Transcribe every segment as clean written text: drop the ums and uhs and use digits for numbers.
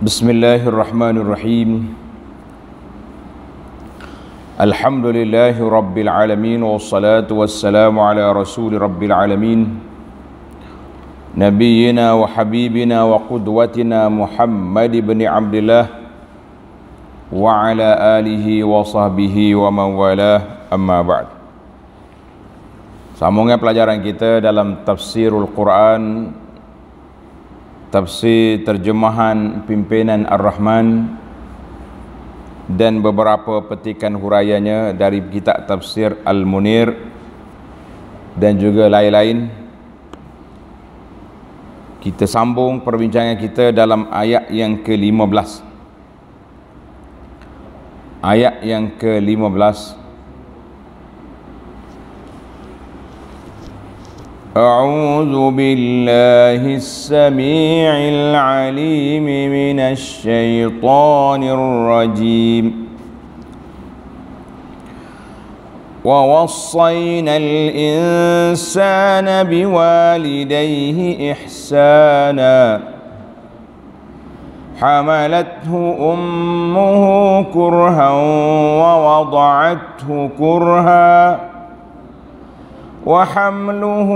Bismillahirrahmanirrahim. Alhamdulillahi rabbil alamin, wassalatu wassalamu ala rasuli rabbil alamin, nabiyyina wa habibina wa qudwatina Muhammad ibn Abdillah wa ala alihi wa sahbihi wa man walah, amma ba'd. Sambungan pelajaran kita dalam tafsirul Quran, tafsir terjemahan pimpinan Ar-Rahman dan beberapa petikan huraiannya dari kitab tafsir Al-Munir dan juga lain-lain. Kita sambung perbincangan kita dalam ayat yang ke-15. Ayat yang ke-15. أعوذ بالله السميع العليم من الشيطان الرجيم ووصينا الإنسان بوالديه إحسانا حملته أمه كرها ووضعته كرها وحمله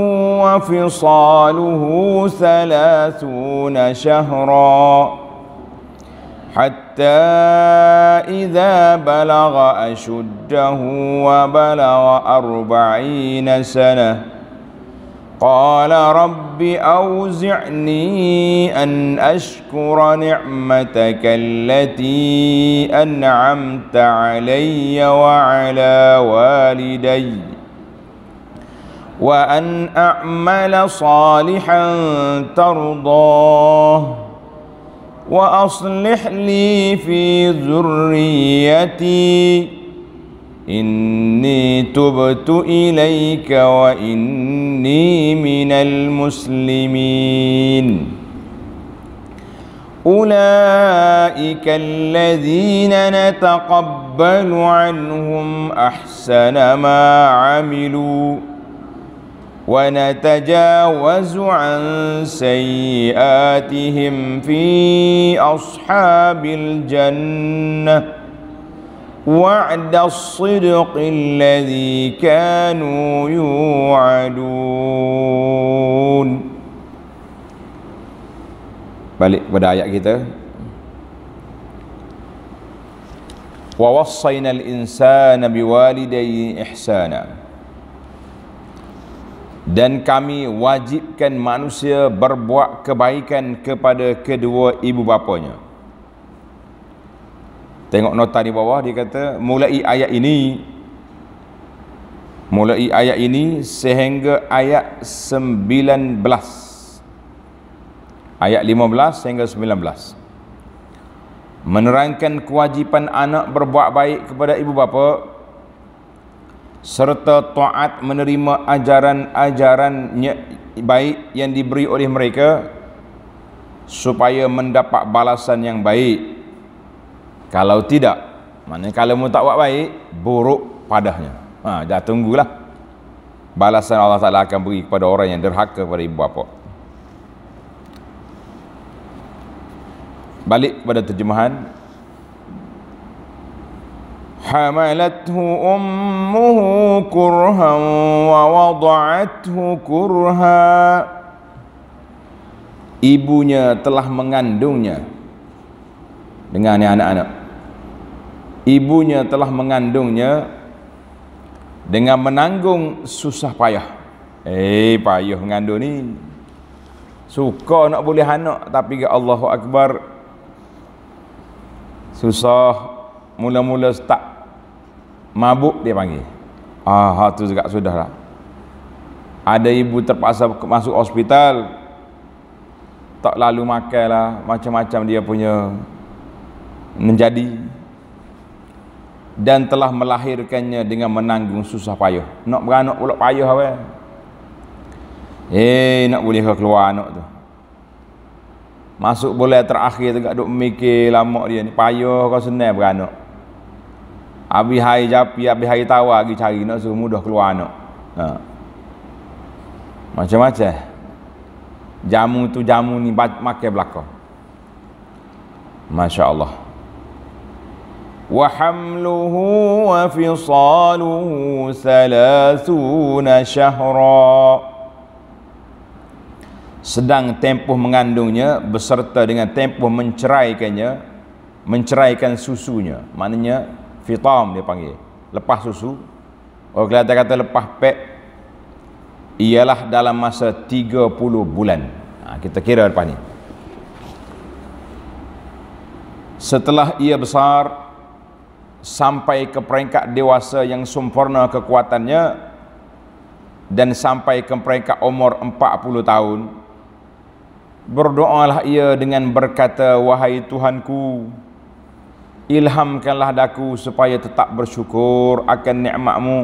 وفصاله 30 شهرا حتى إذا بلغ أشده وبلغ 40 سنة قال رب أوزعني أن أشكر نعمتك التي أنعمت علي وعلى والدي وأن أعمل صالحا ترضاه وأصلح لي في ذريتي إني تبت إليك وإني من المسلمين أولئك الذين نتقبل عنهم أحسن ما عملوا ونتجاوز عن سيئاتهم في أصحاب الجنة وعد الصدق الذي كانوا يوعدون. Balik pada ayat kita. Wa wassayna al-insana biwalidayhi ihsana. Dan kami wajibkan manusia berbuat kebaikan kepada kedua ibu bapanya. Tengok nota di bawah, dia kata mulai ayat ini sehingga ayat 19. Ayat 15 sehingga 19 menerangkan kewajipan anak berbuat baik kepada ibu bapa serta taat menerima ajaran-ajaran baik yang diberi oleh mereka supaya mendapat balasan yang baik. Kalau tidak, maknanya kalau mu tak buat baik, buruk padanya. Dah tunggulah balasan Allah Ta'ala akan beri kepada orang yang derhaka kepada ibu bapa. Balik kepada terjemahan. حملته أمه كرها ووضعته كرها. Ibunya telah mengandungnya dengan anak-anak. Ibunya telah mengandungnya dengan menanggung susah payah. Payah mengandung ni. Suka nak boleh anak tapi ke Allahu Akbar susah. Mula-mula start mabuk dia panggil. Tu juga sudah lah. Ada ibu terpaksa masuk hospital, tak lalu makan lah, macam-macam dia punya menjadi, dan telah melahirkannya dengan menanggung susah payah. Nak beranak pula payah awal. Nak boleh keluar anak tu. Masuk bulan terakhir tu duk mikir lama dia ni, payah kau senang beranak. Habis hari japi, habis hari tawar lagi cari nak suruh mudah keluar anak. Macam-macam. Jamu tu jamu ni makan belakang. Masya Allah. Wa hamluhu wa fisaluhu 30 syahra. Sedang tempoh mengandungnya beserta dengan tempoh menceraikan susunya. Maknanya fitam dia panggil, lepas susu. Oh, kelihatan kata lepas pek, ialah dalam masa 30 bulan. Kita kira depan ni. Setelah ia besar sampai ke peringkat dewasa yang sempurna kekuatannya dan sampai ke peringkat umur 40 tahun, berdoalah ia dengan berkata, wahai Tuhanku, ilhamkanlah daku supaya tetap bersyukur akan nikmat-Mu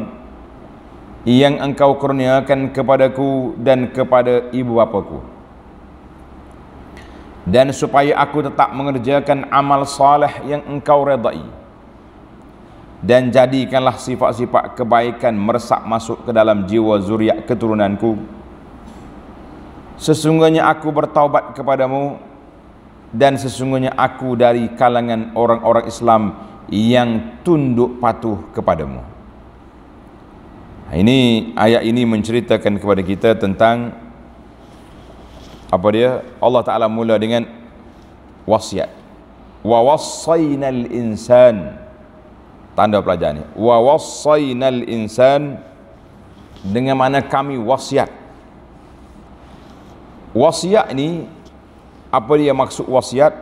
yang Engkau kurniakan kepadaku dan kepada ibu bapaku, dan supaya aku tetap mengerjakan amal saleh yang Engkau redai, dan jadikanlah sifat-sifat kebaikan meresap masuk ke dalam jiwa zuriat keturunanku. Sesungguhnya aku bertaubat kepadamu, dan sesungguhnya aku dari kalangan orang-orang Islam yang tunduk patuh kepadamu. Ini ayat ini menceritakan kepada kita tentang apa dia? Allah Ta'ala mula dengan wasiat. Wa wassaynal insan, tanda pelajaran ni. Wa wassaynal insan, dengan mana kami wasiat. Wasiat ni, apa dia maksud wasiat?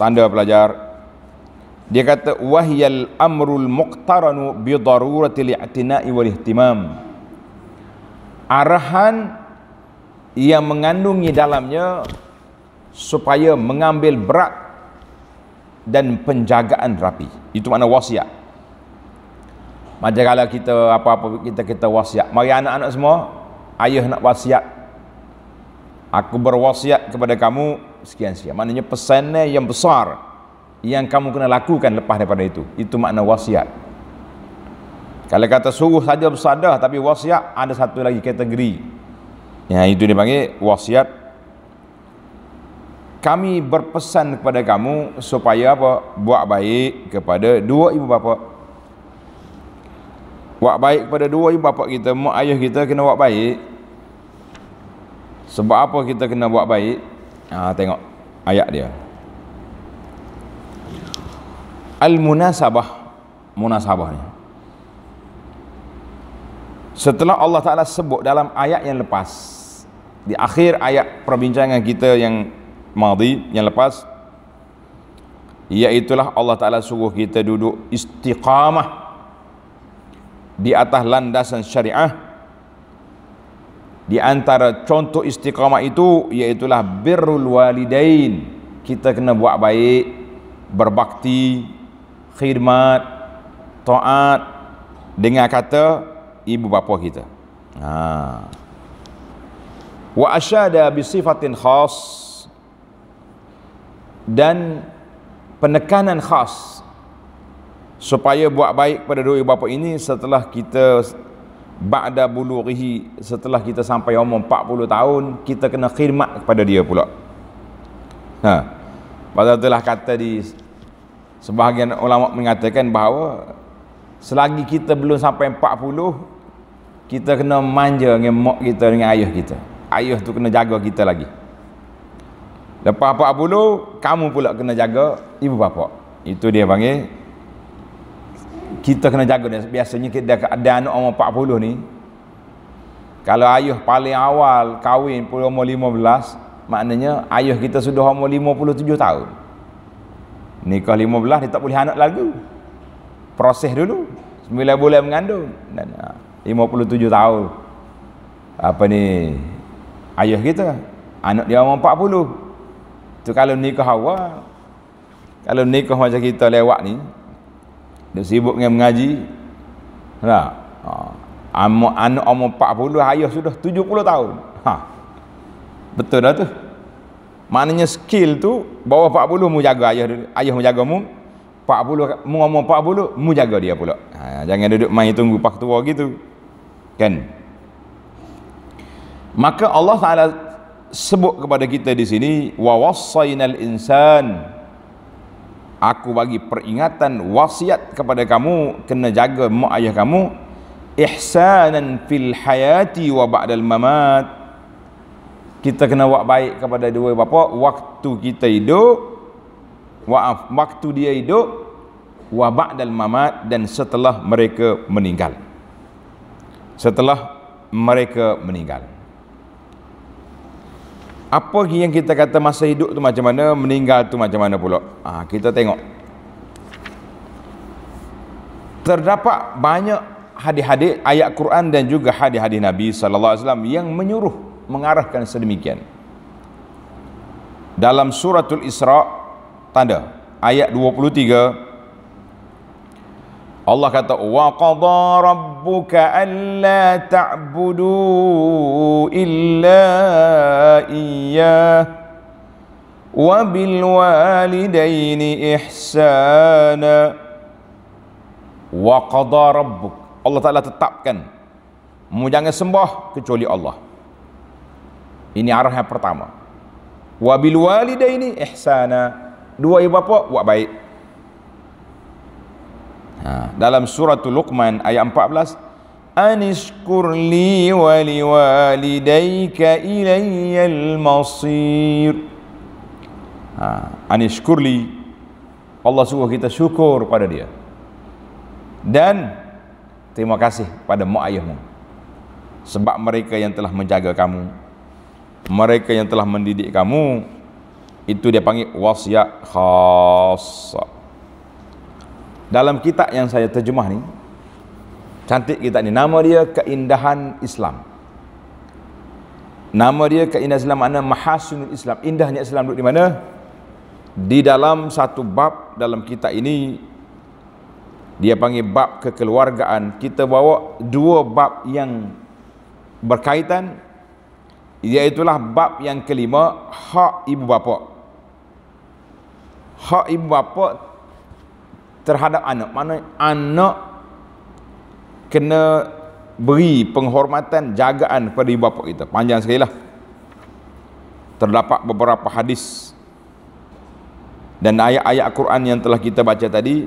Tanda pelajar, dia kata wahyal amrul muqtaranu bi daruratil i'tina'i wal ihtimam. Arahan yang mengandungi dalamnya supaya mengambil berat dan penjagaan rapi. Itu makna wasiat. Macam kalau kita apa-apa kita wasiat, mari anak-anak semua, ayah nak wasiat, aku berwasiat kepada kamu sekian-sekian. Maknanya pesannya yang besar yang kamu kena lakukan lepas daripada itu. Itu makna wasiat. Kalau kata suruh saja bersadah, tapi wasiat ada satu lagi kategori. Ya, itu dipanggil wasiat. Kami berpesan kepada kamu supaya apa? Buat baik kepada dua ibu bapa. Buat baik kepada dua ibu bapa kita, mak ayah kita kena buat baik. Sebab apa kita kena buat baik? Tengok ayat dia. Al-munasabah, munasabah ni. Setelah Allah Ta'ala sebut dalam ayat yang lepas, di akhir ayat perbincangan kita yang madhi, yang lepas, iaitulah Allah Ta'ala suruh kita duduk istiqamah di atas landasan syariah. Di antara contoh istiqamah itu iaitulah birrul walidain. Kita kena buat baik, berbakti, khidmat, taat dengan kata ibu bapa kita. Wa asyada bi sifatin khas, dan penekanan khas supaya buat baik pada dua ibu bapa ini setelah kita ba'da bulughihi, setelah kita sampai umur 40 tahun, kita kena khidmat kepada dia pula. Pasal itulah kata di sebahagian ulama mengatakan bahawa selagi kita belum sampai 40, kita kena manja dengan mak kita, dengan ayah kita. Ayah tu kena jaga kita lagi. Lepas 40, kamu pula kena jaga ibu bapa. Itu dia panggil, kita kena jaga dia. Biasanya kita ada anak umur 40 ni, kalau ayah paling awal kahwin pun umur 15, maknanya ayah kita sudah umur 57 tahun. Nikah 15, dia tak boleh anak lagi. Proses dulu 9 bulan mengandung, dan 57 tahun apa ni ayah kita, anak dia umur 40. Tu kalau nikah awal. Kalau nikah macam kita lewat ni, dia sibuk dengan mengaji, anak umur 40, ayah sudah 70 tahun. Betul dah tu. Maknanya skill tu bawah 40 mu jaga ayah mu jaga mu, 40 mu umur 40 mu jaga dia pula. Jangan duduk main tunggu pak tua gitu. Kan? Maka Allah Taala sebut kepada kita di sini wa wassaynal insan, Aku bagi peringatan, wasiat kepada kamu, kena jaga mak ayah kamu, ihsanan fil hayati wa ba'dal mamat. Kita kena buat baik kepada dua bapa waktu kita hidup, waktu dia hidup, wa ba'dal mamat, dan setelah mereka meninggal. Setelah mereka meninggal. Apa yang kita kata masa hidup tu macam mana, meninggal tu macam mana pula? Kita tengok. Terdapat banyak hadis-hadis ayat Quran dan juga hadis-hadis Nabi sallallahu alaihi wasallam yang menyuruh, mengarahkan sedemikian. Dalam suratul Isra tanda ayat 23, Allah kata, wa qadha rabbuka alla ta'budu illa iyyah wa bil walidaini ihsana. Wa qadha rabbuk, Allah Ta'ala tetapkan, mu jangan sembah kecuali Allah. Ini arah yang pertama. Wa bil walidaini ihsana, dua ibu bapa buat baik. Dalam suratul Luqman ayat 14, anishkur li wa liwalidayka ilayyal masir. Anishkur li, Allah suruh kita syukur pada dia, dan terima kasih pada mak ayahmu, sebab mereka yang telah menjaga kamu, mereka yang telah mendidik kamu. Itu dia panggil wasiat khassa. Dalam kitab yang saya terjemah ni, cantik kitab ni, nama dia Keindahan Islam. Nama dia Keindahan Islam, makna Mahasinul Islam, indahnya Islam duduk di mana? Di dalam satu bab dalam kitab ini, dia panggil bab kekeluargaan. Kita bawa dua bab yang berkaitan, iaitulah bab yang kelima, hak ibu bapa. Hak ibu bapa terhadap anak, mana anak kena beri penghormatan, jagaan kepada ibu bapa kita. Panjang sekali lah. Terdapat beberapa hadis dan ayat-ayat Quran yang telah kita baca tadi.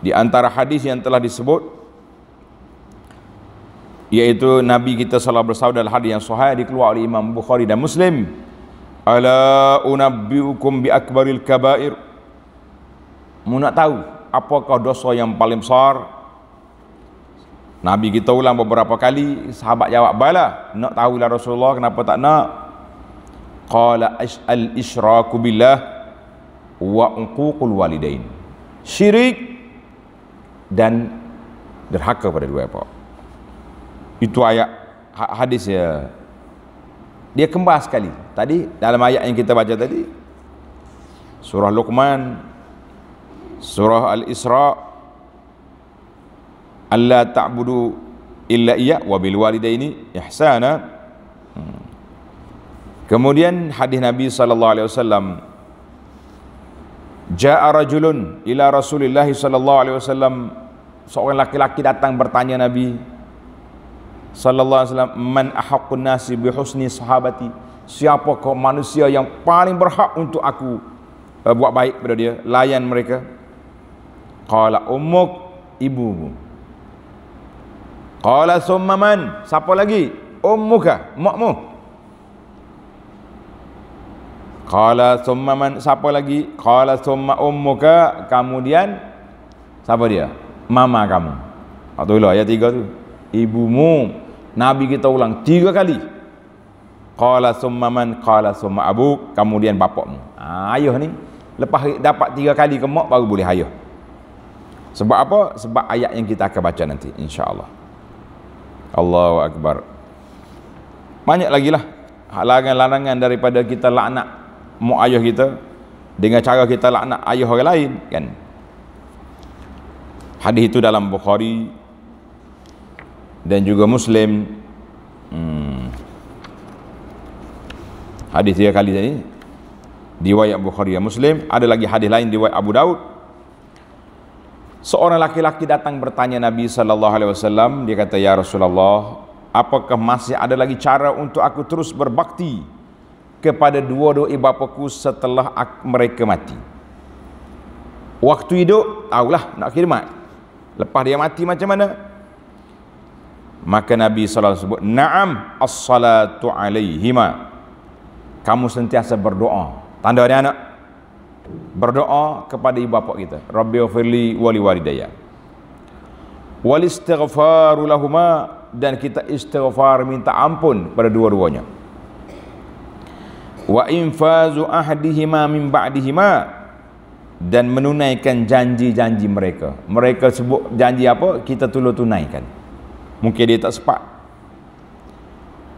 Di antara hadis yang telah disebut, iaitu Nabi kita sallallahu alaihi wasallam dalam hadis yang sahih dikeluarkan oleh Imam Bukhari dan Muslim, ala unabbiukum bi akbaril kabair. Mu nak tahu apakah dosa yang paling besar? Nabi kita ulang beberapa kali, sahabat jawab, bala, nak tahulah Rasulullah, kenapa tak nak? Qala al-isyraku billah wa uququl walidain. Syirik dan derhaka pada dua bapa. Itu ayat hadis ya. Dia kembang sekali. Tadi dalam ayat yang kita baca tadi, surah Luqman, surah Al-Isra, alla ta'budu illa iya wa bil walidaini ihsana. Kemudian hadis Nabi sallallahu alaihi wasallam, jaa rajulun ila Rasulillah sallallahu alaihi wasallam, seorang laki-laki datang bertanya Nabi sallallahu alaihi wasallam, man ahaqqun nasi bi husni sahabati, siapakah manusia yang paling berhak untuk aku buat baik pada dia, layan mereka? Qala ummuk, ibumu. Qala summa man, siapa lagi? Ummuka, makmu. Qala summa man, siapa lagi? Qala summa ummuka, kemudian siapa dia? Mama kamu. Atau dulu ayat 3 tu, ibumu. Nabi kita ulang 3 kali. Qala summa man, qala summa abuk, kemudian bapakmu. Ayah ni lepas dapat 3 kali ke mak baru boleh ayah. Sebab apa? Sebab ayat yang kita akan baca nanti, insya-Allah. Allahu Akbar. Banyak lagi lah larangan-larangan daripada kita laknat mak ayah kita dengan cara kita laknat ayah orang lain, kan? Hadis itu dalam Bukhari dan juga Muslim. Hadis 3 kali tadi riwayat Bukhari dan Muslim. Ada lagi hadis lain riwayat Abu Daud. Seorang laki-laki datang bertanya Nabi sallallahu alaihi wasallam, dia kata, ya Rasulullah, apakah masih ada lagi cara untuk aku terus berbakti kepada dua-dua ibu bapaku setelah mereka mati? Waktu hidup tahulah nak khidmat, lepas dia mati macam mana? Maka Nabi SAW sebut, na'am as-salatu alaihima, kamu sentiasa berdoa. Tanda dia anak berdoa kepada ibu bapa kita, Rabbighfirli wa liwalidayya, wal istighfaru lahuma, dan kita istighfar minta ampun pada dua-duanya, wa infazu ahdihima min ba'dihima, dan menunaikan janji-janji mereka. Mereka sebut janji apa, kita tolong tunaikan. Mungkin dia tak sempat.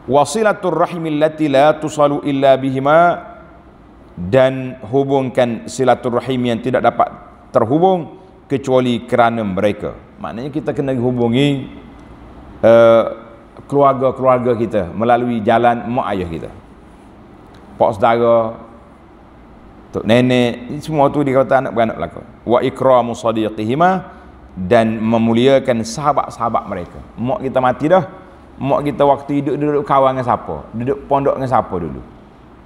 Wasilatur rahimil lati la tusalu illa bihima, dan hubungkan silaturahim yang tidak dapat terhubung kecuali kerana mereka. Maknanya kita kena hubungi keluarga-keluarga kita melalui jalan mak ayah kita, pak saudara, tok nenek, semua tu dikata anak beranak belaka. Wa ikramu sadiqihima, dan memuliakan sahabat-sahabat mereka. Mak kita mati dah, mak kita waktu hidup duduk kawan dengan siapa, duduk pondok dengan siapa dulu,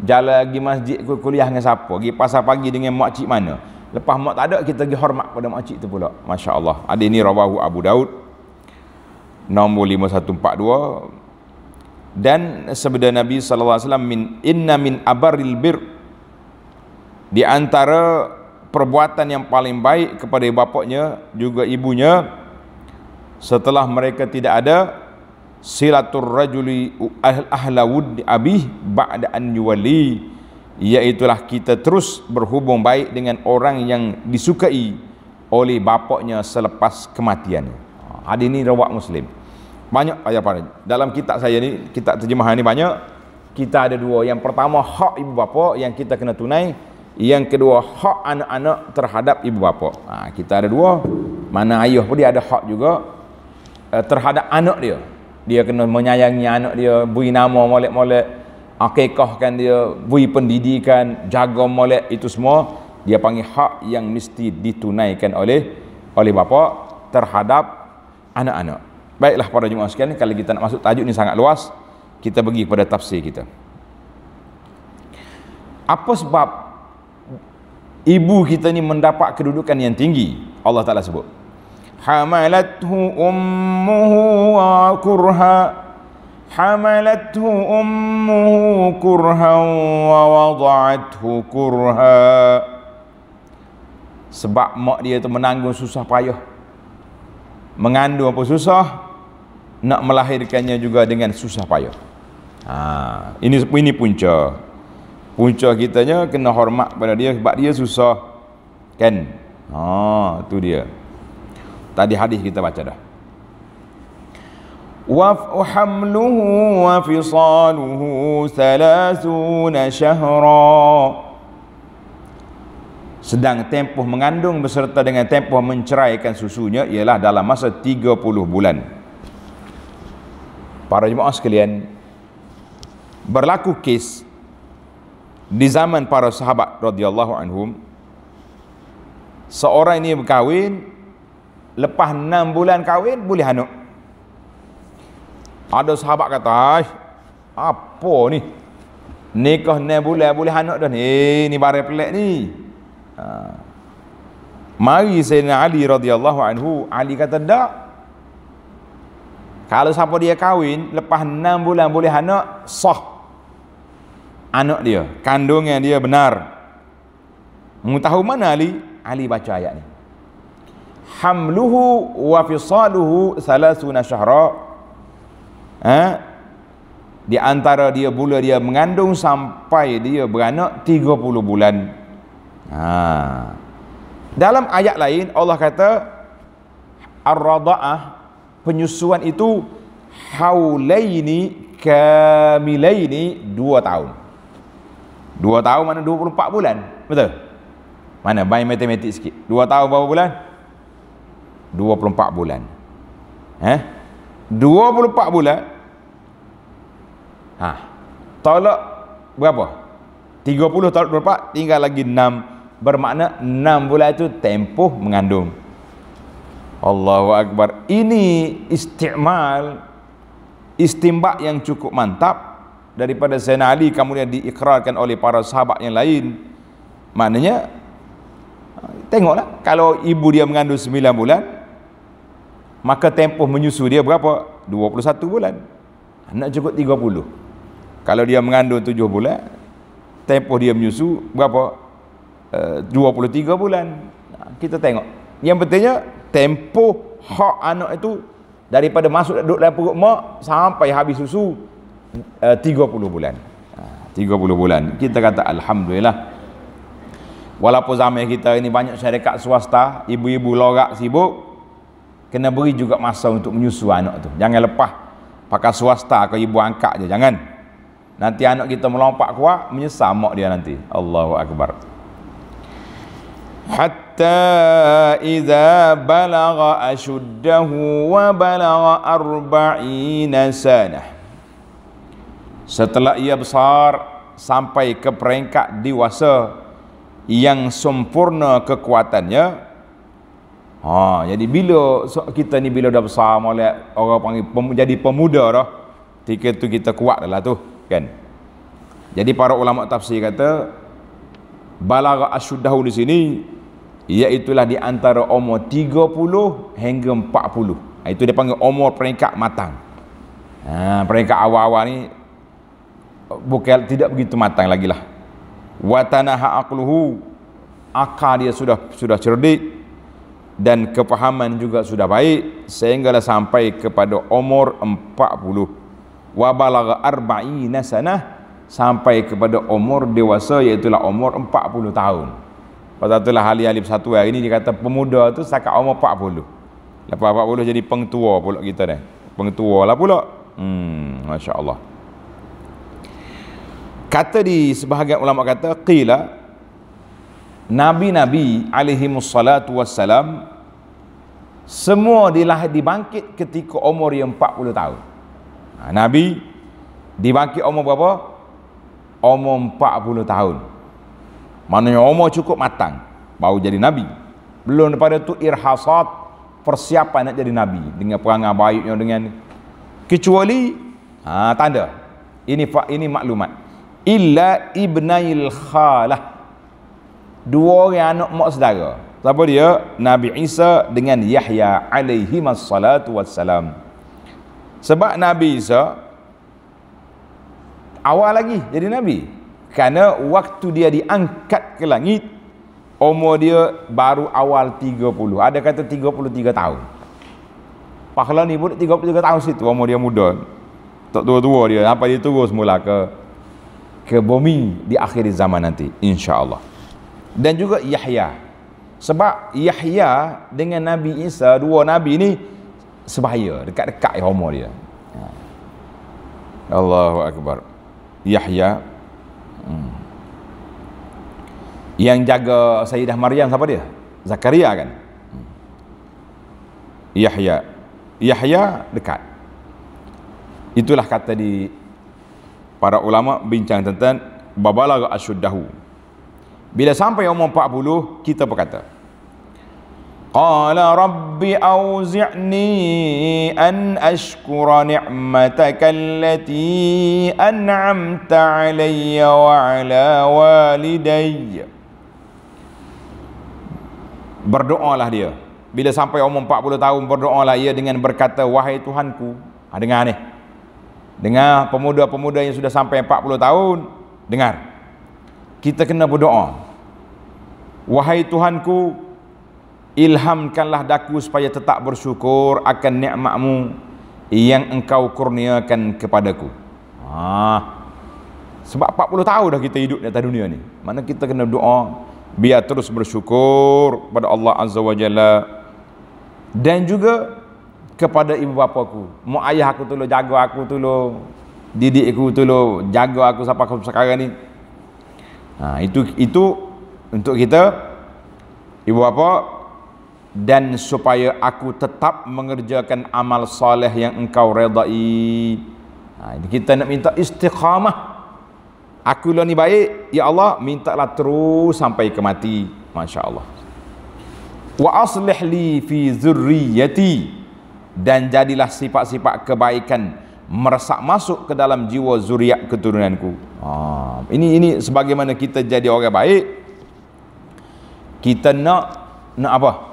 jalan pergi masjid, kuliah dengan siapa, pergi pasar pagi dengan mak cik mana, lepas mak tak ada, kita pergi hormat pada mak cik tu pula. Masya Allah. Ada ini rawahu Abu Daud nombor 5142. Dan sabda Nabi SAW, inna min abaril bir, di antara perbuatan yang paling baik kepada bapaknya juga ibunya setelah mereka tidak ada, silatur rajuli ahla wud abih ba'da an yuwali, iaitulah kita terus berhubung baik dengan orang yang disukai oleh bapaknya selepas kematiannya. Hadis ini riwayat Muslim. Banyak ayat dalam kitab saya ni, kitab terjemahan ni banyak. Kita ada dua. Yang pertama hak ibu bapa yang kita kena tunai, yang kedua hak anak-anak terhadap ibu bapa. Kita ada dua. Mana ayah pun dia ada hak juga terhadap anak dia. Dia kena menyayangi anak dia, beri nama molek-molek, akikahkan dia, beri pendidikan, jaga molek, itu semua dia panggil hak yang mesti ditunaikan oleh bapa terhadap anak-anak. Baiklah para jemaah sekalian, kalau kita nak masuk tajuk ni sangat luas, kita pergi pada tafsir kita. Apa sebab ibu kita ni mendapat kedudukan yang tinggi? Allah Ta'ala sebut, hamalathu ummuhu wa kurha, hamalathu ummuhu kurhan wa wada'athu kurha. Sebab mak dia tu menanggung susah payah, mengandung apa susah, nak melahirkannya juga dengan susah payah. Ini punca kitanya kena hormat pada dia sebab dia susah, kan? Tu dia. Tadi hadis kita baca dah. Wa hamluhu wa fisaluhu 30 syahra. Sedang tempoh mengandung beserta dengan tempoh menceraikan susunya ialah dalam masa 30 bulan. Para jemaah sekalian, berlaku kes di zaman para sahabat radhiyallahu anhum, seorang ini berkahwin, lepas 6 bulan kahwin boleh anak. Ada sahabat kata, apa ni, nikah 6 bulan boleh anak dah ni, ni barang pelik ni. Mari Sayyidina Ali radhiyallahu anhu, Ali kata tak, kalau siapa dia kahwin lepas 6 bulan boleh anak, sah anak dia, kandungan dia benar. Mu tahu mana Ali? Ali baca ayat ni, hamluhu wa fisaluhu 30 syahra. Di antara dia bulan dia mengandung sampai dia beranak 30 bulan. Dalam ayat lain Allah kata ar-rada'ah, penyusuan itu haulaini kamilaini, 2 tahun. 2 tahun mana 24 bulan, betul? Mana main matematik sikit. 2 tahun berapa bulan? 24 bulan. 24 bulan. Tolak berapa? 30 tolak 24, tinggal lagi 6. Bermakna 6 bulan itu tempoh mengandung. Allahu Akbar. Ini istimbak yang cukup mantap daripada Sayyidina Ali, kemudian diikrarkan oleh para sahabat yang lain. Maknanya Tengoklah, kalau ibu dia mengandung 9 bulan, maka tempoh menyusu dia berapa? 21 bulan. Anak cukup 30. Kalau dia mengandung 7 bulan, tempoh dia menyusu berapa? 23 bulan. Kita tengok. Yang pentingnya tempoh hak anak itu daripada masuk duduk dalam perut mak sampai habis susu 30 bulan. 30 bulan. Kita kata alhamdulillah. Walaupun zaman kita ini banyak syarikat swasta, ibu-ibu lorak sibuk, kena beri juga masa untuk menyusu anak tu. Jangan lepas pakai swasta ke ibu angkat je, jangan. Nanti anak kita melompat kuat, menyesal mak dia nanti. Allahu akbar. Hatta idza balagha ashuddahu wa balagha 40 sanah. Setelah ia besar sampai ke peringkat dewasa yang sempurna kekuatannya. Jadi bila kita ni bila dah besar, mulai orang panggil jadi pemuda dah, ketika tu kita kuat dah lah tu kan. Jadi para ulama tafsir kata balagha asyuddahu di sini iaitulah di antara umur 30 hingga 40. Itu dia panggil umur peringkat matang. Peringkat awal-awal ni bukan tidak begitu matang lagi lah. Wa tanaha aqluhu, akal dia sudah cerdik dan kepahaman juga sudah baik sehinggalah sampai kepada umur 40. Wa balagha 40 sanah, sampai kepada umur dewasa iaitu umur 40 tahun. Pasal itulah ahli-ahli persatuan hari ini dia kata pemuda tu setakat umur 40. Lepas 40 jadi pengtua pula kita dah. Pengtua lah pula. Masya-Allah. Kata di sebahagian ulama kata qila nabi-nabi alaihimussalatu wassalam semua dibangkit ketika umur yang 40 tahun. Nabi dibangkit umur berapa? Umur 40 tahun. Maknanya umur cukup matang baru jadi nabi. Belum daripada tu irhasat, persiapan nak jadi nabi dengan perangai baiknya, dengan kecuali tanda. Ini maklumat. Illa ibnail khalah, dua orang anak mak saudara. Siapa dia? Nabi Isa dengan Yahya alaihi wassalatu wassalam. Sebab Nabi Isa awal lagi jadi nabi, kerana waktu dia diangkat ke langit umur dia baru awal 30. Ada kata 33 tahun. Pahala ni pun 33 tahun situ umur dia muda. Tak tua-tua dia sampai dia turun semula ke bumi di akhir zaman nanti insya-Allah. Dan juga Yahya, sebab Yahya dengan Nabi Isa, dua nabi ni sebaya dekat-dekat umur dia. Allahu akbar. Yahya yang jaga Sayyidah Maryam siapa dia? Zakaria kan? Yahya dekat. Itulah kata di para ulama bincang tentang babalagha asyuddahu. Bila sampai umur 40 kita berkata, qala rabbi auzi'ni an ashkura ni'mataka allati an'amta alayya wa ala walidayya. Berdoalah dia bila sampai umur 40 tahun, berdoalah ia dengan berkata, wahai Tuhanku. Dengar ni, dengar pemuda-pemuda yang sudah sampai 40 tahun, dengar. Kita kena berdoa. Wahai Tuhanku, ilhamkanlah daku supaya tetap bersyukur akan nikmat-Mu yang Engkau kurniakan kepadaku. Sebab 40 tahun dah kita hidup di atas dunia ni. Mana kita kena doa biar terus bersyukur kepada Allah Azza wa Jalla. Dan juga kepada ibu bapaku, mak ayah aku tolong jaga aku, tolong didik aku, tolong jaga aku sampai sekarang ni. Itu untuk kita ibu bapa, dan supaya aku tetap mengerjakan amal soleh yang Engkau redai. Kita nak minta istiqamah. Aku lah ni baik, ya Allah, mintalah terus sampai ke mati. Masya Allah. Wa aslih li fi zurriyati, dan jadilah sifat-sifat kebaikan meresap masuk ke dalam jiwa zuriat keturunanku. Ini sebagaimana kita jadi orang baik, Kita nak apa?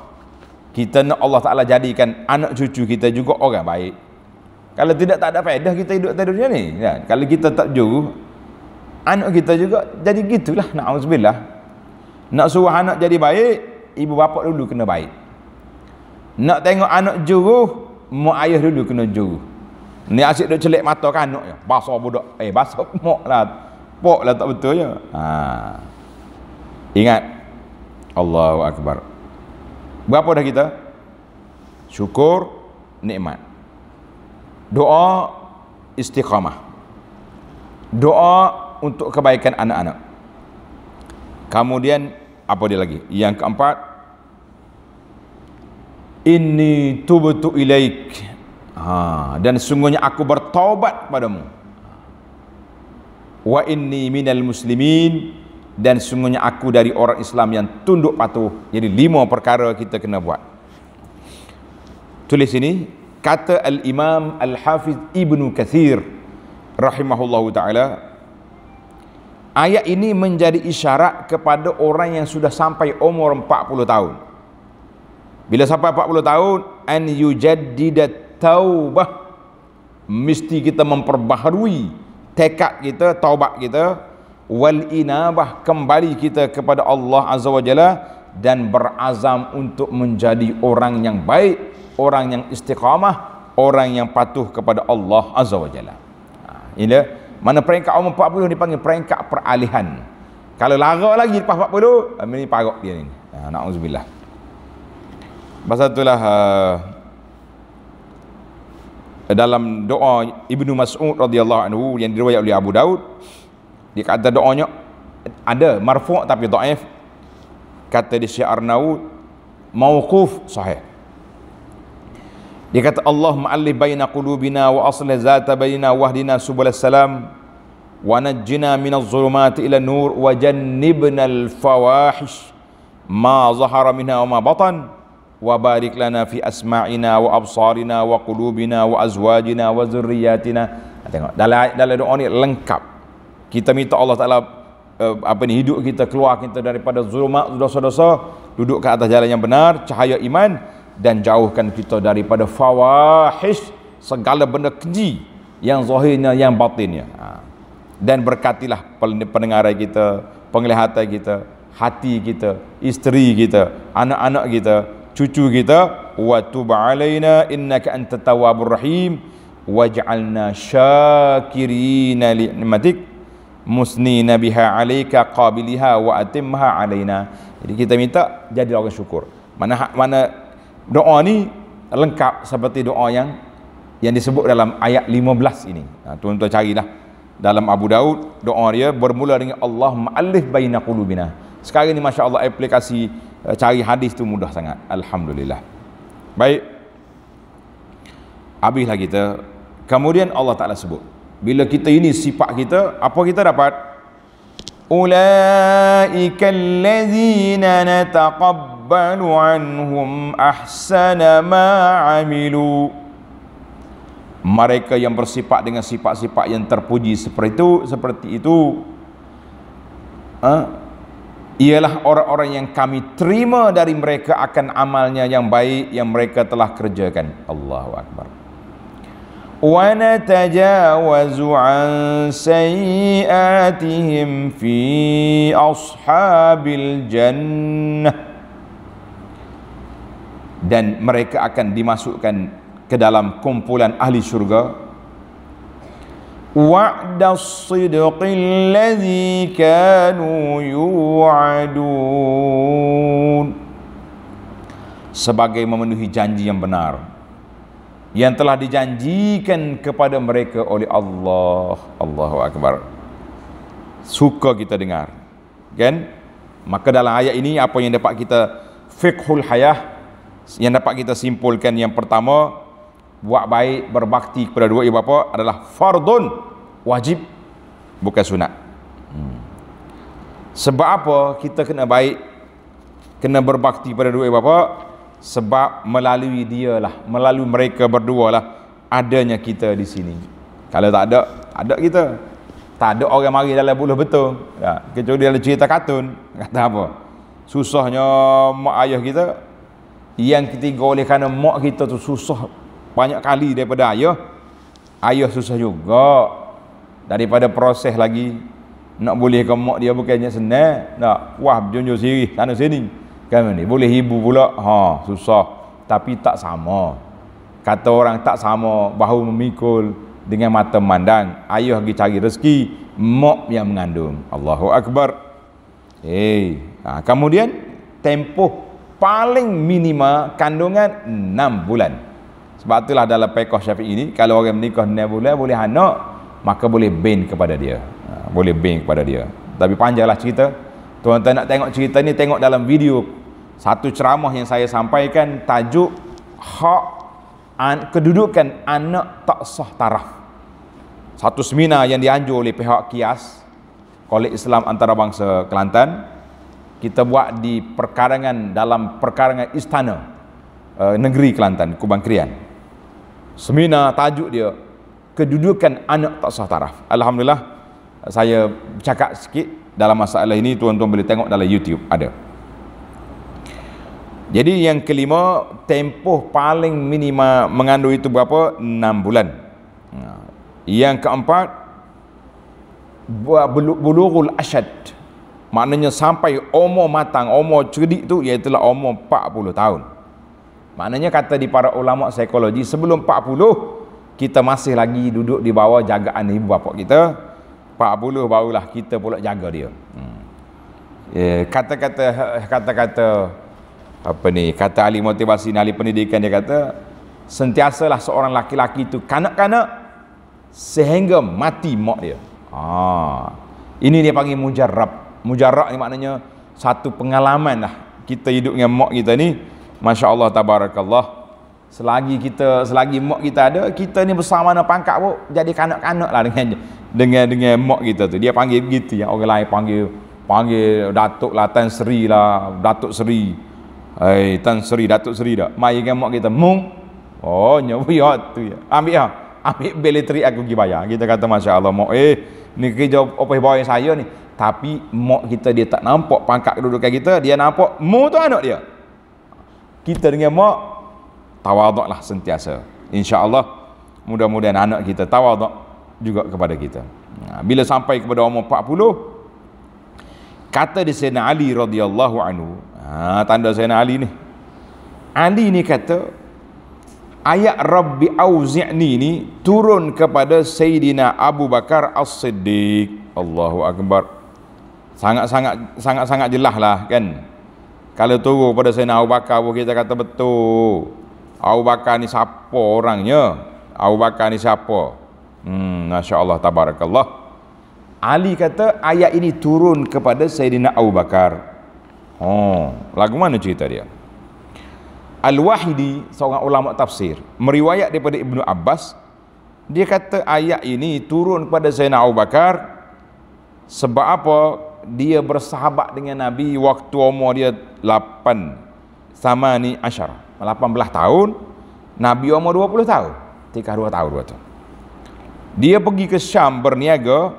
Kita nak Allah Ta'ala jadikan anak cucu kita juga orang baik. Kalau tidak, tak ada faedah kita hidup di dunia ni kan? Kalau kita tak juru, anak kita juga jadi gitulah. Na'udzubillah. Nak suruh anak jadi baik, ibu bapa dulu kena baik. Nak tengok anak juru, mak ayah dulu kena juru. Ni asyik duk celek mata kan anak je. Basah budak. Basah mak lah. Pok lah tak betul je. Ingat. Allahu Akbar. Berapa dah kita? Syukur, nikmat. Doa istiqamah. Doa untuk kebaikan anak-anak. Kemudian apa dia lagi? Yang keempat, inni tubtu ilaik. Dan sungguhnya aku bertaubat padamu. Wa inni minal muslimin, dan sungguhnya aku dari orang Islam yang tunduk patuh. Jadi 5 perkara kita kena buat. Tulis ini, kata Al-Imam Al-Hafiz Ibnu Katsir rahimahullahu ta'ala, ayat ini menjadi isyarat kepada orang yang sudah sampai umur 40 tahun. Bila sampai 40 tahun, an yujaddidat taubah, mesti kita memperbaharui tekad kita, taubat kita, wal inabah, kembali kita kepada Allah Azza wa Jalla, dan berazam untuk menjadi orang yang baik, orang yang istiqamah, orang yang patuh kepada Allah Azza wa Jalla. Ini mana peringkat umur 40 dipanggil peringkat peralihan. Kalau lara lagi lepas 40, ini parok dia ni. Na'udzubillah. Pasal itulah dalam doa Ibnu Mas'ud radhiyallahu anhu yang diriwayatkan oleh Abu Daud, dia kata doanya ada marfu' tapi dhaif. Kata di Syekh Arnaud mauquf sahih. Dia kata Allahumma alif baina qulubina wa aslih zata baina wahdina subulas salam wa najjina minaz zulumati ila nur wa jannibna al fawahish ma zahara minha wa ma batan wa barik lana fi asma'ina wa absarina wa qulubina wa azwajina wa zurriyatina. Tengok dalam doa ni lengkap. Kita minta Allah Taala hidup kita, keluar kita daripada zulumat dosa-dosa, duduk ke atas jalan yang benar, cahaya iman, dan jauhkan kita daripada fawahish, segala benda keji, yang zahirnya yang batinnya. Dan berkatilah pendengaran kita, penglihatan kita, hati kita, isteri kita, anak-anak kita, cucu kita. Wa tub alaina innaka antat tawwabur rahim waj'alna syakirina li ni'matik musnina biha alayka qabiliha wa atimha alaina. Jadi kita minta jadi orang syukur. Mana doa ni lengkap seperti doa yang disebut dalam ayat 15 ini. Tuan-tuan carilah dalam Abu Daud, doa dia bermula dengan Allahumma alif baina qulubina. Sekarang ni masya-Allah aplikasi cari hadis tu mudah sangat. Alhamdulillah. Baik. Habislah kita. Kemudian Allah Taala sebut, bila kita ini sifat kita, apa kita dapat? Ulaika allazina nataqabbalu anhum ahsana ma amilu. Mereka yang bersifat dengan sifat-sifat yang terpuji seperti itu ialah orang-orang yang kami terima dari mereka akan amalnya yang baik yang mereka telah kerjakan. Allahu Akbar. Wa natajawazu an sayyiatihim fi ashabil jannah, dan mereka akan dimasukkan ke dalam kumpulan ahli syurga. Wa'das sidqil ladzi kanu yu'adun, sebagai memenuhi janji yang benar yang telah dijanjikan kepada mereka oleh Allah. Allahu Akbar. Suka kita dengar, kan? Maka dalam ayat ini apa yang dapat kita fiqhul hayah, yang dapat kita simpulkan, yang pertama, buat baik, berbakti kepada dua ibu bapa adalah fardun, wajib, bukan sunat. Sebab apa kita kena baik, kena berbakti pada dua ibu bapa? Sebab melalui dialah, melalui mereka berdua lah adanya kita di sini. Kalau tak ada kita. Tak ada orang mari dalam buluh betul. Ya, kecuali dalam cerita kartun. Kata apa? susahnya mak ayah kita. Yang ketiga, oleh kerana mak kita tu susah banyak kali daripada ayah. Ayah susah juga daripada proses lagi. Nak bolehkan mak dia bukannya senang, nak wah junjung sirih sana sini kan ni. Boleh ibu pula, susah. Tapi tak sama. Kata orang tak sama bahu memikul dengan mata memandang. Ayah pergi cari rezeki, mak yang mengandung. Allahu Akbar. Kemudian tempoh paling minima kandungan 6 bulan. Sebab itulah dalam fiqh Syafi'i ini, kalau orang menikah 6 bulan boleh anak, maka boleh bin kepada dia. Boleh bin kepada dia. Tapi panjanglah cerita. Tuan-tuan nak tengok cerita ni, tengok dalam video satu ceramah yang saya sampaikan, tajuk kedudukan anak tak sah taraf. Satu seminar yang dianjur oleh pihak KIAS, Kolej Islam Antarabangsa Kelantan. Kita buat di dalam perkarangan Istana Negeri Kelantan, Kubang Krian. Seminar tajuk dia kedudukan anak tak sah taraf. Alhamdulillah, saya cakap sikit dalam masalah ini, tuan-tuan boleh tengok dalam YouTube ada. Jadi yang kelima, tempoh paling minima mengandung itu berapa? 6 bulan. Yang keempat, bulughul asyad, maknanya sampai umur matang, umur cerdik tu iaitulah umur 40 tahun. Maknanya kata di para ulama psikologi, sebelum 40 kita masih lagi duduk di bawah jagaan ibu bapa kita. 40 barulah kita pula jaga dia. Kata-kata apa ni, kata ahli motivasi, ahli pendidikan, dia kata sentiasalah seorang laki-laki itu kanak-kanak sehingga mati mak dia. Ini dia panggil mujarrab. Mujarrab ni maknanya satu pengalaman lah kita hidup dengan mak kita ni. Masya Allah, tabarakallah. Selagi mak kita ada, kita ni bersama mana pangkat pun jadi kanak-kanak lah dengan mak kita tu. Dia panggil begitu, yang orang lain panggil Datuk lah, Tan Sri lah, Datuk Sri. Tan Sri, Datuk Sri dah. Mai dengan mak kita, mung. Nyobuyat tu ya. Ambil bil elektrik aku pergi bayar. Kita kata Masya Allah, mak ni kerja opeh boy saya ni. Tapi mak kita dia tak nampak pangkat kedudukan kita, dia nampak mu tu anak dia. Kita dengan mak tawaduk lah sentiasa. InsyaAllah mudah-mudahan anak kita tawaduk juga kepada kita. Bila sampai kepada umur 40, kata di Sayyidina Ali radhiyallahu anhu, tanda Sayyidina Ali ni. Ali ni kata, ayat Rabbi auzi'ni ni turun kepada Sayyidina Abu Bakar As-Siddiq. Allahu Akbar. Sangat-sangat jelas lah kan. Kalau turun pada Sayyidina Abu Bakar, kita kata betul. Abu Bakar ni siapa orangnya? Abu Bakar ni siapa? Masya Allah, tabarakallah. Ali kata ayat ini turun kepada Sayyidina Abu Bakar. Lagu mana cerita dia? Al-Wahidi, seorang ulama tafsir, meriwayat daripada Ibnu Abbas, dia kata ayat ini turun kepada Sayyidina Abu Bakar sebab apa? Dia bersahabat dengan Nabi waktu umur dia 18 tahun, Nabi umur 20 tahun, tikah 2 tahun waktu. Dia pergi ke Syam berniaga,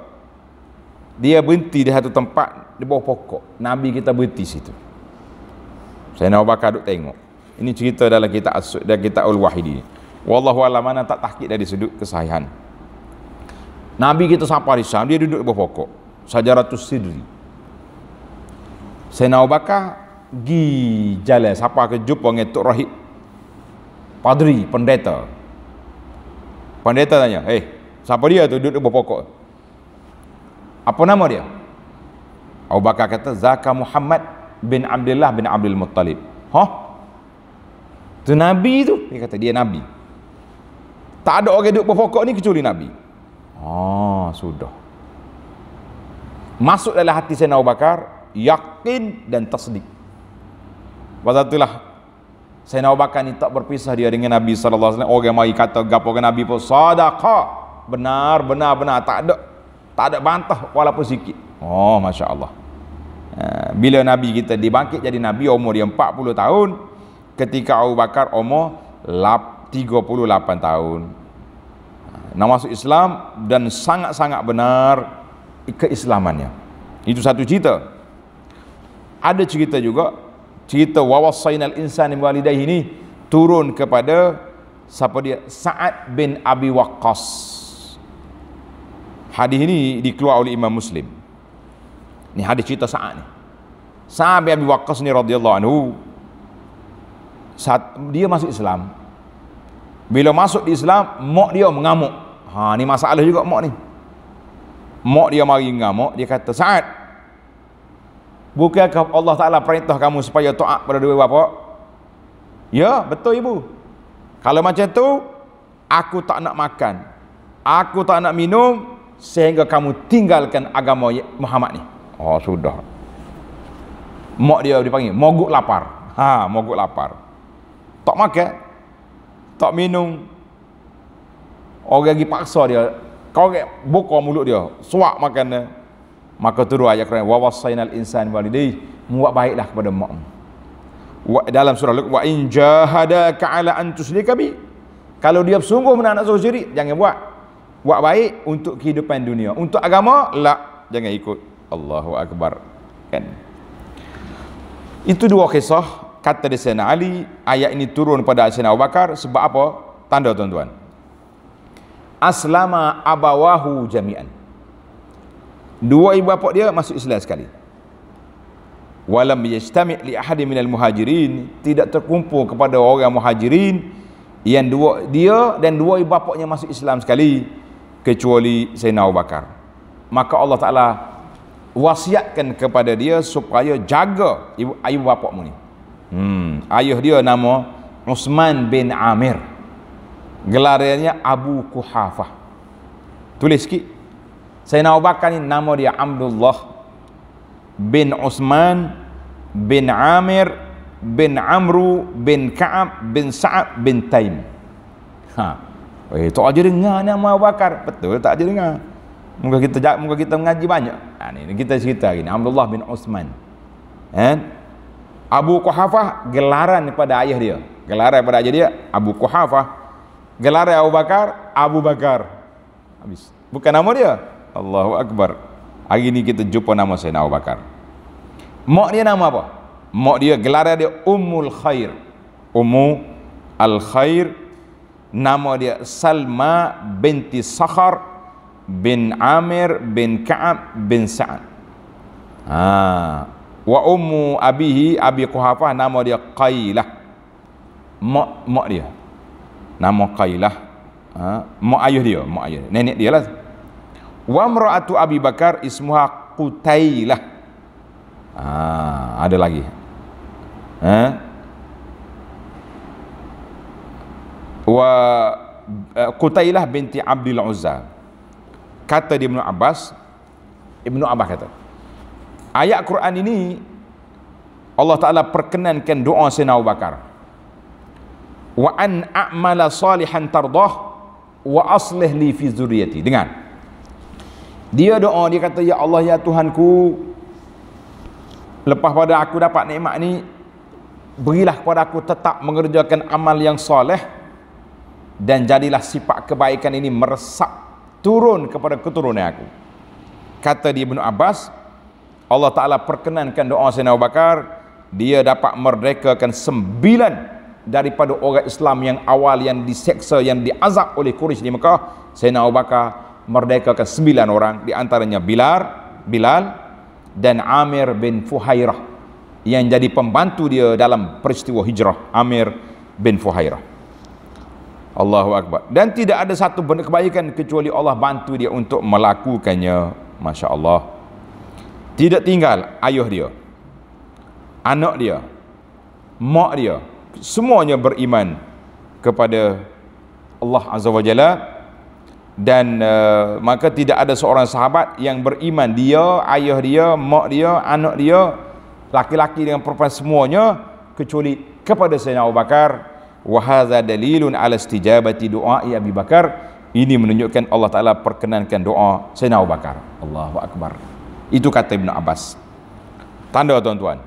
dia berhenti di satu tempat di bawah pokok. Nabi kita berhenti situ. Sayyidina Abu Bakar duduk tengok. Ini cerita dalam kitab Al-Wahidi. Wallahu a'lam, mana tak tahqiq dari sudut kesahihan. Nabi kita sampai di Syam, dia duduk di bawah pokok Syajaratus Sidri. Sayyidina Abu Bakar pergi jalan, siapa ke jumpa dengan Tok Rahib Padri, pendeta. Pendeta tanya, siapa dia tu duduk di bawah pokok? Apa nama dia? Abu Bakar kata, Zaka Muhammad bin Abdullah bin Abdul Muttalib. Tu Nabi tu. Dia kata dia Nabi. Tak ada orang duduk bawah pokok ni kecuali Nabi. Sudah. Masuk dalam hati Sayyidina Abu Bakar, yakin dan tasdik. Pasal itulah Sayyidina Abu Bakar ni tak berpisah dia dengan Nabi sallallahu alaihi wasallam. Orang mari kata gapo dengan Nabi pun sadaqah. Benar, tak ada bantah walaupun sikit. Masya Allah. Bila Nabi kita dibangkit jadi Nabi, umur dia 40 tahun, ketika Abu Bakar umur 38 tahun. Nak masuk Islam dan sangat-sangat benar keislamannya. Itu satu cerita. ada cerita juga, cerita wawassainal insani biwalidayhi ini turun kepada siapa dia? Sa'ad bin Abi Waqqas. Hadis ini dikeluarkan oleh Imam Muslim. Ni hadis cerita Sa'ad ni. Sa'ad bin Abi Waqqas ni radhiyallahu anhu, saat dia masuk Islam, bila masuk di Islam, mak dia mengamuk. Ni masalah juga mak ni. Mak dia mari mengamuk, dia kata, Sa'ad, bukankah Allah Ta'ala perintah kamu supaya taat pada dua bapa? Ya, betul ibu. Kalau macam tu, aku tak nak makan, aku tak nak minum, sehingga kamu tinggalkan agama Muhammad ni. Oh, sudah. Mak dia dipanggil mogok lapar. Mogok lapar. Tak makan, tak minum. Orang lagi paksa dia, kau buka mulut dia, suak makan dia. Maka turun ayat Quran, wa wassainal insana biwalidayhi, buat baiklah kepada makmu. Dalam surah Luqman, wa in jahadaka ala an tusyrika bi, kalau dia sungguh nak suruh syirik, jangan buat. Buat baik untuk kehidupan dunia, untuk agama jangan ikut. Allahu akbar. Kan, itu dua kisah. Kata di Sayyidina Ali, ayat ini turun pada Sayyidina Abu Bakar sebab apa? Tanda tuan-tuan, aslama abawahu jami'an, dua ibu bapa dia masuk Islam sekali. Walam yajtami' li ahadin minal muhajirin, tidak terkumpul kepada orang muhajirin yang dia dan dua ibu bapanya masuk Islam sekali, kecuali Sayyidina Abu Bakar. Maka Allah Ta'ala wasiatkan kepada dia supaya jaga ibu bapakmu ni. Ayah dia nama Uthman bin Amir, gelarnya Abu Quhafah. Tulis sikit. Sayyidina Abu Bakar ni nama dia Abdullah bin Uthman bin Amir bin Amru bin Ka'ab bin Sa'ab bin Taim. Tak aja dengar nama Abu Bakar. Betul tak aja dengar. Muka kita mengaji banyak. Ni kita cerita gini, Abdullah bin Uthman. Abu Quhafah gelaran pada ayah dia. Gelaran pada ayah dia Abu Quhafah. Gelaran Abu Bakar, Abu Bakar. Habis. Bukan nama dia. Allahu akbar. Hari ni kita jumpa nama Sayyidina Abu Bakar. Mak dia nama apa? Mak dia gelaran dia Ummul Khair. Ummu Al-Khair. Nama dia Salma binti Sakhar bin Amir bin Ka'ab bin Sa'ad. Wa ummu abihi Abi Quhafah, nama dia Qailah. Mak dia nama Qailah. Mak ayah dia, nenek dia lah. Wa imra'atu Abi Bakar ismuha Qutailah. Ada lagi. Wa Qutailah binti Abdul Uzza. Kata di Ibnu Abbas kata, ayat Quran ini Allah Ta'ala perkenankan doa Sayyidina Abu Bakar, wa an a'mala salihan tardah wa aslih li fi zurriyati. Dengar, dia doa, dia kata, ya Allah, ya Tuhanku, lepas pada aku dapat nikmat ni, berilah kepada aku tetap mengerjakan amal yang soleh, dan jadilah sifat kebaikan ini meresap turun kepada keturunan aku. Kata di Ibnu Abbas, Allah Ta'ala perkenankan doa Sayyidina Abu Bakar, dia dapat merdekakan 9 daripada orang Islam yang awal, yang diseksa, yang diazab oleh Quraisy di Mekah. Sayyidina Abu Bakar merdekakan 9 orang, di antaranya Bilal dan Amir bin Fuhairah, yang jadi pembantu dia dalam peristiwa hijrah. Amir bin Fuhairah. Allahu akbar. Dan tidak ada satu benda kebaikan kecuali Allah bantu dia untuk melakukannya. Masya Allah. Tidak tinggal ayah dia, anak dia, mak dia, semuanya beriman kepada Allah Azza wa Jalla. Dan maka tidak ada seorang sahabat yang beriman, dia, ayah dia, mak dia, anak dia, laki-laki dengan perempuan, semuanya, kecuali kepada Sayyidina Abu Bakar. Wa hadza dalilun ala istijabati du'ai Abi Bakar. Ini menunjukkan Allah Ta'ala perkenankan doa Sayyidina Abu Bakar. Allahu akbar. Itu kata Ibnu Abbas. Tanda tuan-tuan,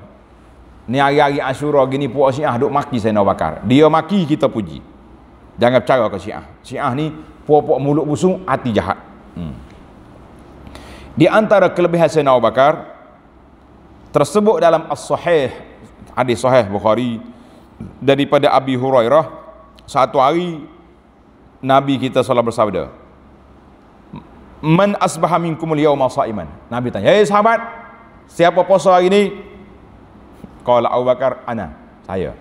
ni hari-hari Asyura gini, puak Syiah duk maki Sayyidina Abu Bakar. Dia maki, kita puji. Jangan percaya ke Syiah. Syiah ni puak-puak mulut busung, hati jahat. Di antara kelebihan Sayyidina Abu Bakar, Tersebut dalam As-Sahih, hadis Sahih Bukhari daripada Abi Hurairah, satu hari Nabi kita sallallahu bersabda, "Man asbaha minkumul yawma sha'iman." Nabi tanya, "Hei sahabat, siapa puasa hari ini?" Qala Abu Bakar, "Ana," saya.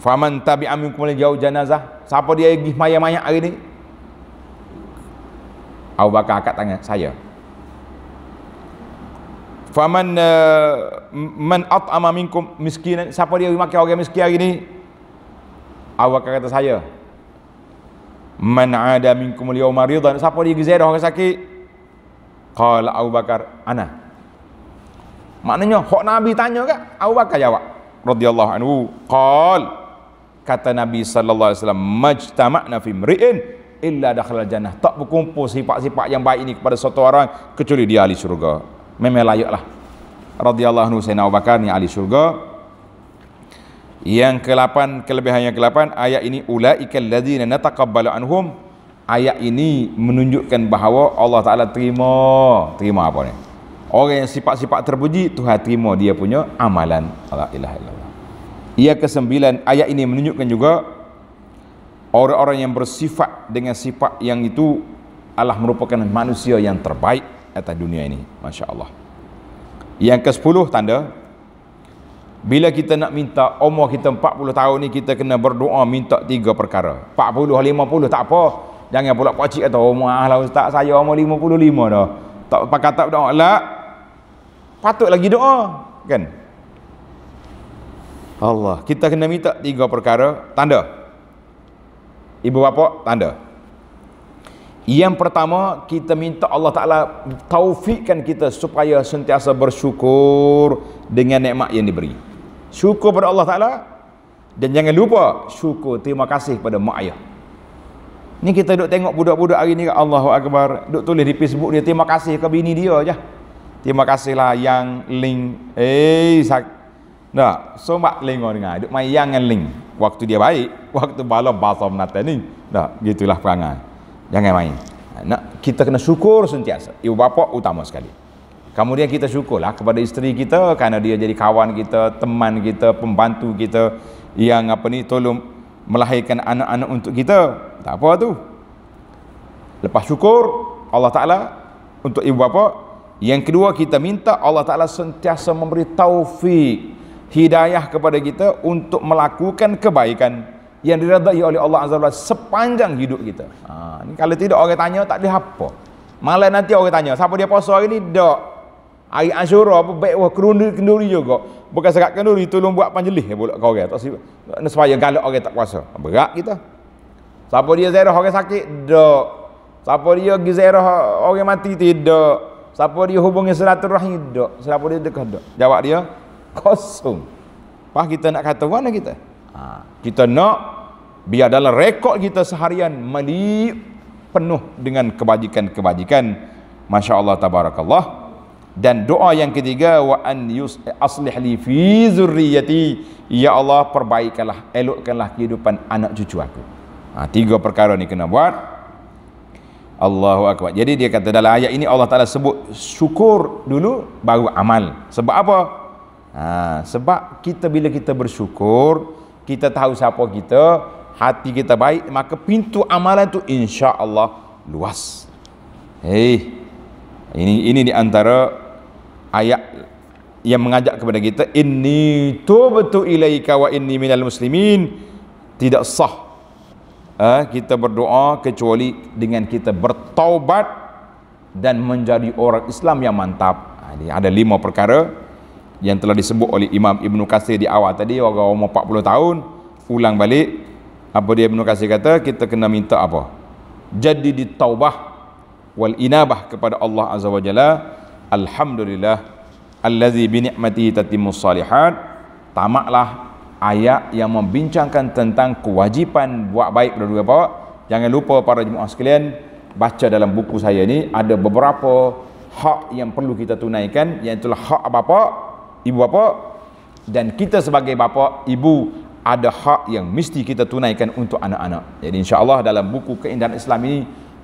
"Faman tabi'a minkumul yawma janazah." Siapa dia pergi mayat-mayat hari ini? Abu Bakar angkat tangan, "Saya." "Faman man at'ama minkum miskinan." Siapa dia makan orang miskin hari ini? Abu Bakar kata, "Saya." "Man 'ada minkum al-yawma maridan." Siapa dia ziarah orang sakit? Qala Abu Bakar, "Ana." Maknanya hak Nabi tanya ke? Abu Bakar jawab radhiyallahu anhu. Kata Nabi sallallahu alaihi wasallam, "Majtama'na fi imri'in illa dakhala jannah." Tak berkumpul sifat-sifat yang baik ini kepada satu orang kecuali dia ahli syurga. Memang layaklah radhiyallahu anhu Sayyidina Abu Bakar ni ahli syurga. Yang ke-8, kelebihan yang ke-8, ayat ini ulaikal ladzina nataqabbalu anhum. Ayat ini menunjukkan bahawa Allah Taala terima apa ni? Orang yang sifat-sifat terpuji, Tuhan terima dia punya amalan. La ilaha illallah. Yang ke-9, ayat ini menunjukkan juga orang-orang yang bersifat dengan sifat yang itu adalah merupakan manusia yang terbaik atas dunia ini. Masya Allah. Yang ke-10 tanda, bila kita nak minta umur kita 40 tahun ni, kita kena berdoa minta 3 perkara. 40, 50 tak apa. Jangan pula pakcik kata, "Oh mahal ustaz, saya umur 55 dah." Tak pakai tak berdoa lah. Patut lagi doa, kan? Allah, kita kena minta 3 perkara. Tanda. Ibu bapa, tanda. Yang pertama, kita minta Allah Ta'ala taufikkan kita supaya sentiasa bersyukur dengan nikmat yang diberi. Syukur pada Allah Ta'ala, dan jangan lupa syukur, terima kasih kepada mak ayah. Ni kita duk tengok budak-budak hari ni, Allahu Akbar, duk tulis di Facebook dia, terima kasih ke bini dia je. Terima kasihlah yang link. Nah, somak lengo dengar, duk main yang link. Waktu dia baik, waktu bala bahasa menata ni. Dah, gitulah perangai. Jangan main. Nak, kita kena syukur sentiasa. Ibu bapa utama sekali. Kemudian kita syukurlah kepada isteri kita kerana dia jadi kawan kita, teman kita, pembantu kita yang tolong melahirkan anak-anak untuk kita. Tak apa tu. Lepas syukur Allah Taala untuk ibu bapa. Yang kedua, kita minta Allah Taala sentiasa memberi taufik, hidayah kepada kita untuk melakukan kebaikan yang diredai oleh Allah Azza wa Jalla sepanjang hidup kita. Ni kalau tidak orang tanya tak ada apa. Malah nanti orang tanya, siapa dia puasa hari ni? Tak. Hari Asyura apa baik wah kenduri juga. Bukan sekat kenduri, tolong buat panjelih pula kau orang. Tak supaya galak orang tak puasa. Berat kita. Siapa dia ziarah orang sakit? Tak. Siapa dia pergi ziarah orang mati? Tidak. Siapa dia hubungi silaturahim? Tak. Siapa dia dekat? Tak. Jawab dia kosong. Pas kita nak kata mana kita? Kita nak biar dalam rekod kita seharian meli penuh dengan kebajikan-kebajikan. Masya Allah, tabarakallah. Dan doa yang ketiga, wa an aslih li fi zurriyati, ya Allah perbaikanlah, elokkanlah kehidupan anak cucu aku. 3 perkara ni kena buat. Allahu Akbar. Jadi dia kata dalam ayat ini Allah Ta'ala sebut syukur dulu baru amal. Sebab apa? Sebab kita bila kita bersyukur, kita tahu siapa kita, hati kita baik, maka pintu amalan tu insya-Allah luas. Ini di antara ayat yang mengajak kepada kita, inni tubtu ilaika wa inni minal muslimin. Tidak sah kita berdoa kecuali dengan kita bertaubat dan menjadi orang Islam yang mantap. Ada 5 perkara yang telah disebut oleh Imam Ibnu Katsir di awal tadi. Orang umur 40 tahun ulang balik apa dia Ibnu Katsir kata, kita kena minta apa? Jaddidit taubah wal inabah kepada Allah Azza wa Jalla. Alhamdulillah allazi bi ni'matihi tatimmus salihat. Tamatlah ayat yang membincangkan tentang kewajipan buat baik pada dua bapa. Jangan lupa para jemaah sekalian, baca dalam buku saya ni ada beberapa hak yang perlu kita tunaikan, iaitu hak bapa, ibu bapa, dan kita sebagai bapa, ibu ada hak yang mesti kita tunaikan untuk anak-anak. Jadi insya-Allah dalam buku Keindahan Islam ini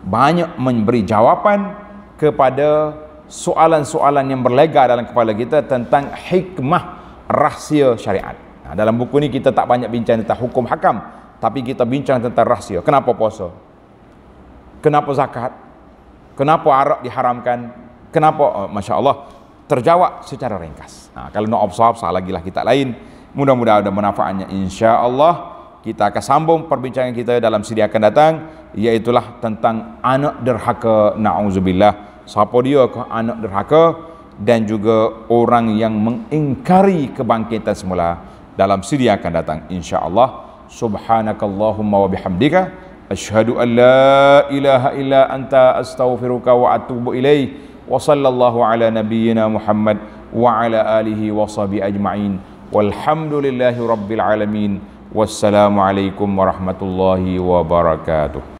banyak memberi jawapan kepada soalan-soalan yang berlega dalam kepala kita tentang hikmah rahsia syariat. Dalam buku ni kita tak banyak bincang tentang hukum hakam, tapi kita bincang tentang rahsia. Kenapa puasa? Kenapa zakat? Kenapa arak diharamkan? Kenapa? Masya Allah, terjawab secara ringkas. Kalau nak absah lagi lah kita lain. Mudah-mudahan ada manfaatnya insya-Allah. Kita akan sambung perbincangan kita dalam siri akan datang, iaitulah tentang anak derhaka. Na'udzubillah. Siapa dia ke anak derhaka? Dan juga orang yang mengingkari kebangkitan semula, dalam siri akan datang insya-Allah. Subhanakallahumma wa bihamdika asyhadu an la ilaha illa anta astaghfiruka wa atubu ilaik. Wa sallallahu ala nabiyyina Muhammad wa ala alihi wa sahbihi ajma'in. Walhamdulillahi rabbil alamin. Wassalamualaikum warahmatullahi wabarakatuh.